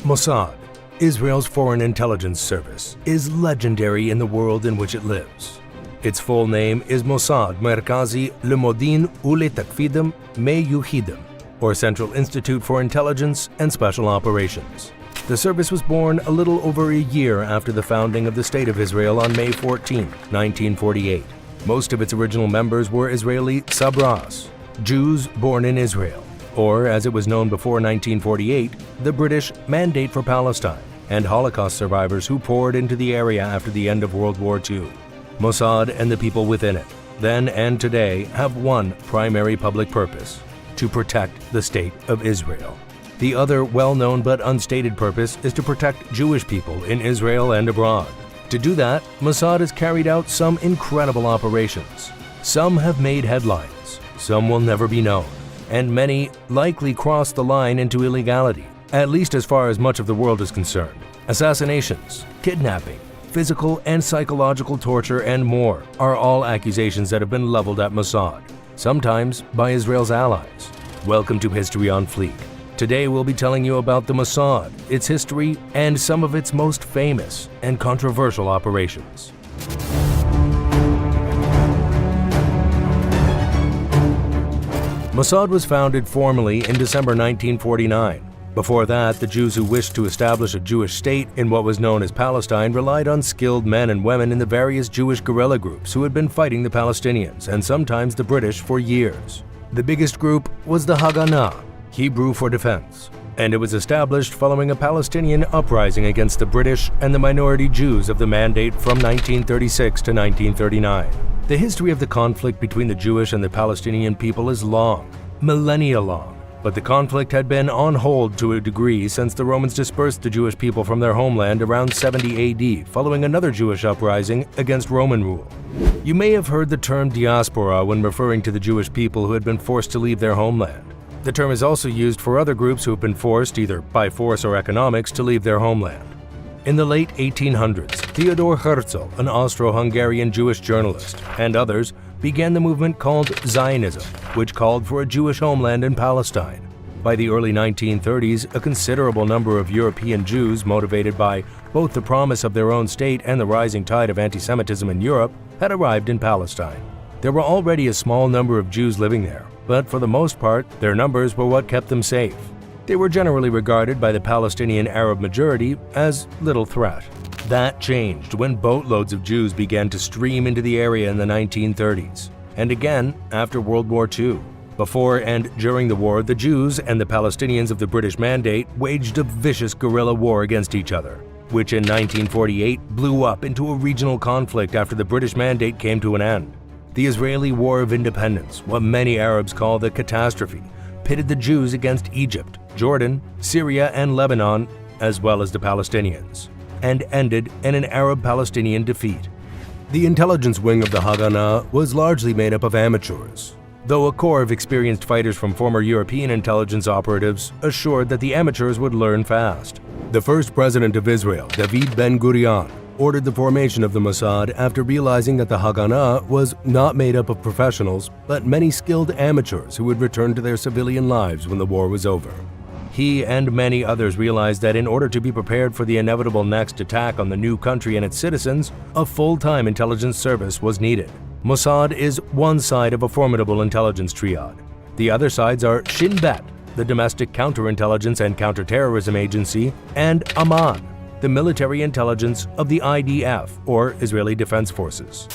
Mossad, Israel's foreign intelligence service, is legendary in the world in which it lives. Its full name is Mossad Merkazi leModihín uleTafkidim Meiuḥadim, or Central Institute for Intelligence and Special Operations. The service was born a little over a year after the founding of the State of Israel on May 14, 1948. Most of its original members were Israeli Sabras, Jews born in Israel, or as it was known before 1948, the British Mandate for Palestine, and Holocaust survivors who poured into the area after the end of World War II. Mossad and the people within it, then and today, have one primary public purpose: to protect the State of Israel. The other well-known but unstated purpose is to protect Jewish people in Israel and abroad. To do that, Mossad has carried out some incredible operations. Some have made headlines, some will never be known, and many likely cross the line into illegality, at least as far as much of the world is concerned. Assassinations, kidnapping, physical and psychological torture, and more are all accusations that have been leveled at Mossad, sometimes by Israel's allies. Welcome to History on Fleek. Today we'll be telling you about the Mossad, its history, and some of its most famous and controversial operations. Mossad was founded formally in December 1949. Before that, the Jews who wished to establish a Jewish state in what was known as Palestine relied on skilled men and women in the various Jewish guerrilla groups who had been fighting the Palestinians and sometimes the British for years. The biggest group was the Haganah, Hebrew for defense, and it was established following a Palestinian uprising against the British and the minority Jews of the Mandate from 1936 to 1939. The history of the conflict between the Jewish and the Palestinian people is long, millennia long. But the conflict had been on hold to a degree since the Romans dispersed the Jewish people from their homeland around 70 AD, following another Jewish uprising against Roman rule. You may have heard the term diaspora when referring to the Jewish people who had been forced to leave their homeland. The term is also used for other groups who have been forced, either by force or economics, to leave their homeland. In the late 1800s, Theodor Herzl, an Austro-Hungarian Jewish journalist, and others began the movement called Zionism, which called for a Jewish homeland in Palestine. By the early 1930s, a considerable number of European Jews, motivated by both the promise of their own state and the rising tide of anti-Semitism in Europe, had arrived in Palestine. There were already a small number of Jews living there, but for the most part, their numbers were what kept them safe. They were generally regarded by the Palestinian Arab majority as little threat. That changed when boatloads of Jews began to stream into the area in the 1930s, and again after World War II. Before and during the war, the Jews and the Palestinians of the British Mandate waged a vicious guerrilla war against each other, which in 1948 blew up into a regional conflict after the British Mandate came to an end. The Israeli War of Independence, what many Arabs call the catastrophe, pitted the Jews against Egypt, Jordan, Syria, and Lebanon, as well as the Palestinians, and ended in an Arab-Palestinian defeat. The intelligence wing of the Haganah was largely made up of amateurs, though a core of experienced fighters from former European intelligence operatives assured that the amateurs would learn fast. The first president of Israel, David Ben-Gurión, ordered the formation of the Mossad after realizing that the Haganah was not made up of professionals, but many skilled amateurs who would return to their civilian lives when the war was over. He and many others realized that in order to be prepared for the inevitable next attack on the new country and its citizens, a full-time intelligence service was needed. Mossad is one side of a formidable intelligence triad. The other sides are Shin Bet, the domestic counterintelligence and counterterrorism agency, and Amman, the military intelligence of the IDF, or Israeli Defense Forces.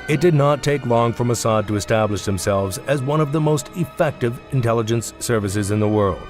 It did not take long for Mossad to establish themselves as one of the most effective intelligence services in the world.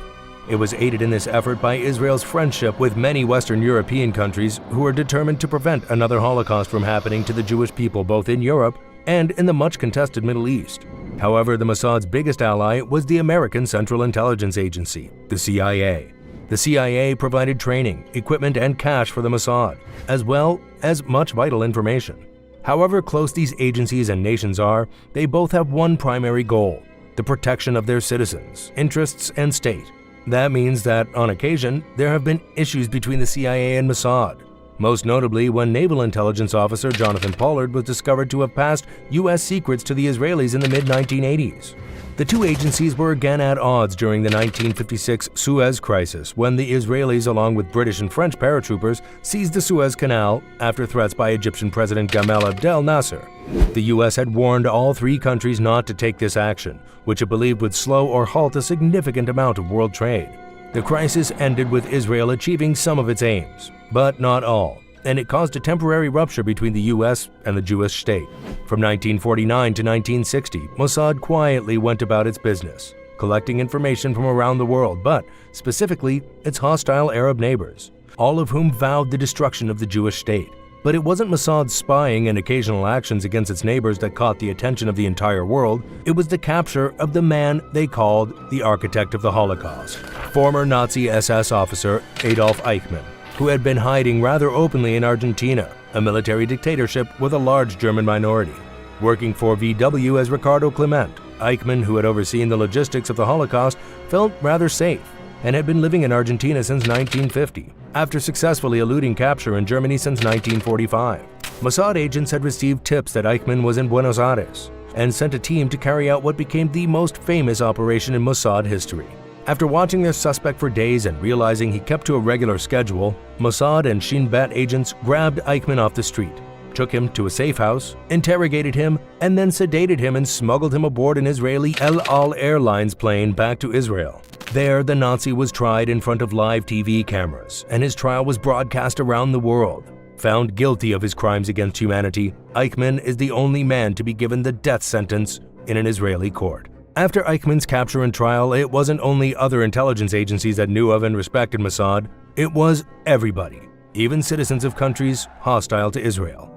It was aided in this effort by Israel's friendship with many Western European countries who were determined to prevent another Holocaust from happening to the Jewish people both in Europe and in the much-contested Middle East. However, the Mossad's biggest ally was the American Central Intelligence Agency, the CIA. The CIA provided training, equipment, and cash for the Mossad, as well as much vital information. However close these agencies and nations are, they both have one primary goal: the protection of their citizens, interests, and state. That means that, on occasion, there have been issues between the CIA and Mossad, most notably when Naval Intelligence Officer Jonathan Pollard was discovered to have passed U.S. secrets to the Israelis in the mid-1980s. The two agencies were again at odds during the 1956 Suez Crisis, when the Israelis, along with British and French paratroopers, seized the Suez Canal after threats by Egyptian President Gamal Abdel Nasser. The U.S. had warned all three countries not to take this action, which it believed would slow or halt a significant amount of world trade. The crisis ended with Israel achieving some of its aims, but not all, and it caused a temporary rupture between the U.S. and the Jewish state. From 1949 to 1960, Mossad quietly went about its business, collecting information from around the world, but specifically its hostile Arab neighbors, all of whom vowed the destruction of the Jewish state. But it wasn't Mossad's spying and occasional actions against its neighbors that caught the attention of the entire world. It was the capture of the man they called the architect of the Holocaust, former Nazi SS officer Adolf Eichmann, who had been hiding rather openly in Argentina, a military dictatorship with a large German minority. Working for VW as Ricardo Clement, Eichmann, who had overseen the logistics of the Holocaust, felt rather safe and had been living in Argentina since 1950, after successfully eluding capture in Germany since 1945. Mossad agents had received tips that Eichmann was in Buenos Aires and sent a team to carry out what became the most famous operation in Mossad history. After watching their suspect for days and realizing he kept to a regular schedule, Mossad and Shin Bet agents grabbed Eichmann off the street, took him to a safe house, interrogated him, and then sedated him and smuggled him aboard an Israeli El Al Airlines plane back to Israel. There, the Nazi was tried in front of live TV cameras, and his trial was broadcast around the world. Found guilty of his crimes against humanity, Eichmann is the only man to be given the death sentence in an Israeli court. After Eichmann's capture and trial, it wasn't only other intelligence agencies that knew of and respected Mossad, it was everybody, even citizens of countries hostile to Israel.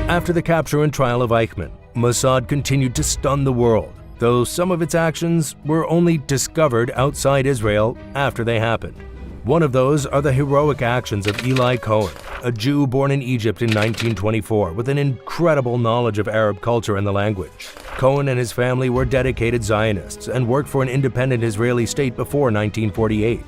After the capture and trial of Eichmann, Mossad continued to stun the world, though some of its actions were only discovered outside Israel after they happened. One of those are the heroic actions of Eli Cohen, a Jew born in Egypt in 1924 with an incredible knowledge of Arab culture and the language. Cohen and his family were dedicated Zionists and worked for an independent Israeli state before 1948.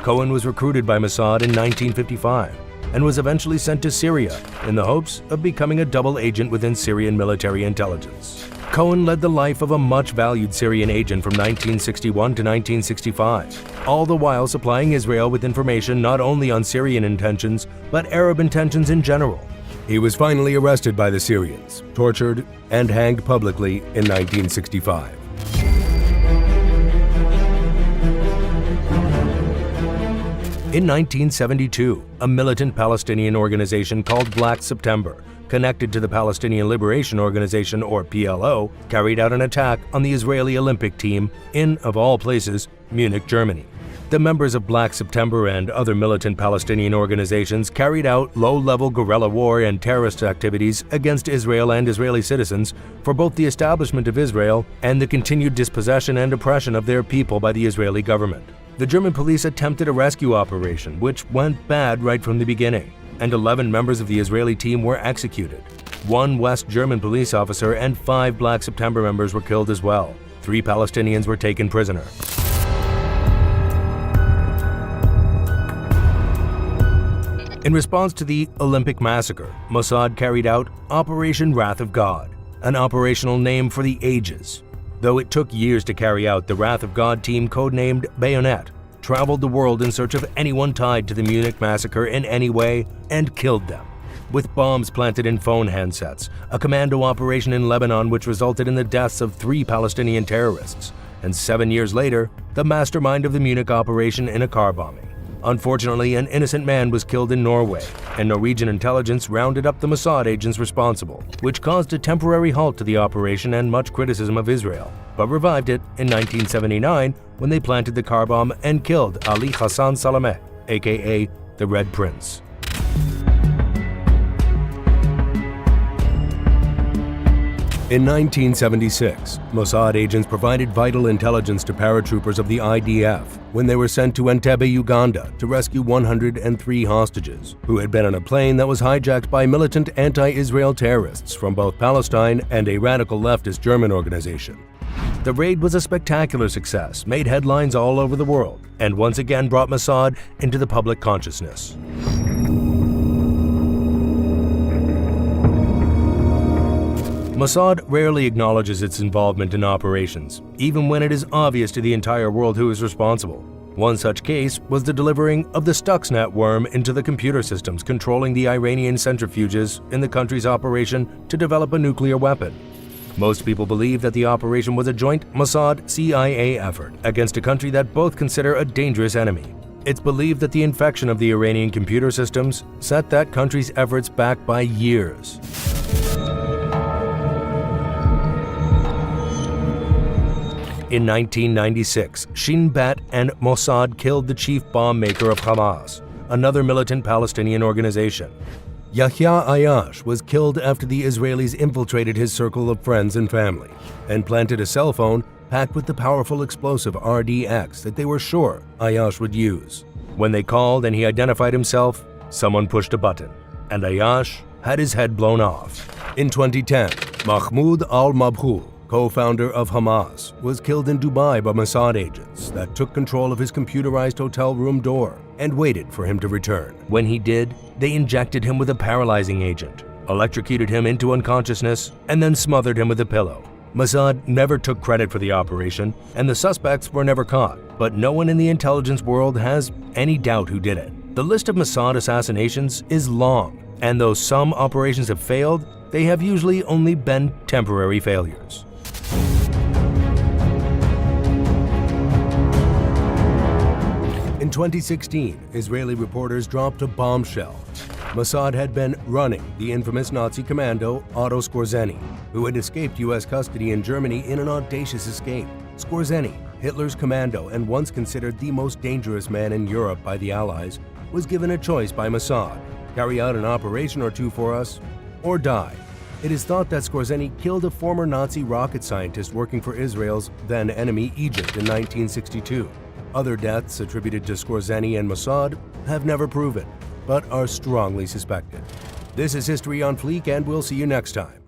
Cohen was recruited by Mossad in 1955 and was eventually sent to Syria in the hopes of becoming a double agent within Syrian military intelligence. Cohen led the life of a much-valued Syrian agent from 1961 to 1965, all the while supplying Israel with information not only on Syrian intentions, but Arab intentions in general. He was finally arrested by the Syrians, tortured, and hanged publicly in 1965. In 1972, a militant Palestinian organization called Black September, connected to the Palestinian Liberation Organization, or PLO, carried out an attack on the Israeli Olympic team in, of all places, Munich, Germany. The members of Black September and other militant Palestinian organizations carried out low-level guerrilla war and terrorist activities against Israel and Israeli citizens for both the establishment of Israel and the continued dispossession and oppression of their people by the Israeli government. The German police attempted a rescue operation, which went bad right from the beginning, and 11 members of the Israeli team were executed. 1 West German police officer and 5 Black September members were killed as well. 3 Palestinians were taken prisoner. In response to the Olympic massacre, Mossad carried out Operation Wrath of God, an operational name for the ages. Though it took years to carry out, the Wrath of God team, codenamed Bayonet, traveled the world in search of anyone tied to the Munich massacre in any way and killed them. With bombs planted in phone handsets, a commando operation in Lebanon which resulted in the deaths of 3 Palestinian terrorists, and 7 years later, the mastermind of the Munich operation in a car bombing. Unfortunately, an innocent man was killed in Norway, and Norwegian intelligence rounded up the Mossad agents responsible, which caused a temporary halt to the operation and much criticism of Israel, but revived it in 1979 when they planted the car bomb and killed Ali Hassan Salameh, aka the Red Prince. In 1976, Mossad agents provided vital intelligence to paratroopers of the IDF when they were sent to Entebbe, Uganda to rescue 103 hostages who had been on a plane that was hijacked by militant anti-Israel terrorists from both Palestine and a radical leftist German organization. The raid was a spectacular success, made headlines all over the world, and once again brought Mossad into the public consciousness. Mossad rarely acknowledges its involvement in operations, even when it is obvious to the entire world who is responsible. One such case was the delivering of the Stuxnet worm into the computer systems controlling the Iranian centrifuges in the country's operation to develop a nuclear weapon. Most people believe that the operation was a joint Mossad-CIA effort against a country that both consider a dangerous enemy. It's believed that the infection of the Iranian computer systems set that country's efforts back by years. In 1996, Shin Bet and Mossad killed the chief bomb maker of Hamas, another militant Palestinian organization. Yahya Ayash was killed after the Israelis infiltrated his circle of friends and family and planted a cell phone packed with the powerful explosive RDX that they were sure Ayash would use. When they called and he identified himself, someone pushed a button, and Ayash had his head blown off. In 2010, Mahmoud al-Mabhouh, co-founder of Hamas, was killed in Dubai by Mossad agents that took control of his computerized hotel room door and waited for him to return. When he did, they injected him with a paralyzing agent, electrocuted him into unconsciousness, and then smothered him with a pillow. Mossad never took credit for the operation, and the suspects were never caught, but no one in the intelligence world has any doubt who did it. The list of Mossad assassinations is long, and though some operations have failed, they have usually only been temporary failures. In 2016, Israeli reporters dropped a bombshell. Mossad had been running the infamous Nazi commando Otto Skorzeny, who had escaped U.S. custody in Germany in an audacious escape. Skorzeny, Hitler's commando and once considered the most dangerous man in Europe by the Allies, was given a choice by Mossad: carry out an operation or two for us, or die. It is thought that Skorzeny killed a former Nazi rocket scientist working for Israel's then enemy Egypt in 1962. Other deaths attributed to Skorzeny and Mossad have never proven, but are strongly suspected. This is History on Fleek, and we'll see you next time.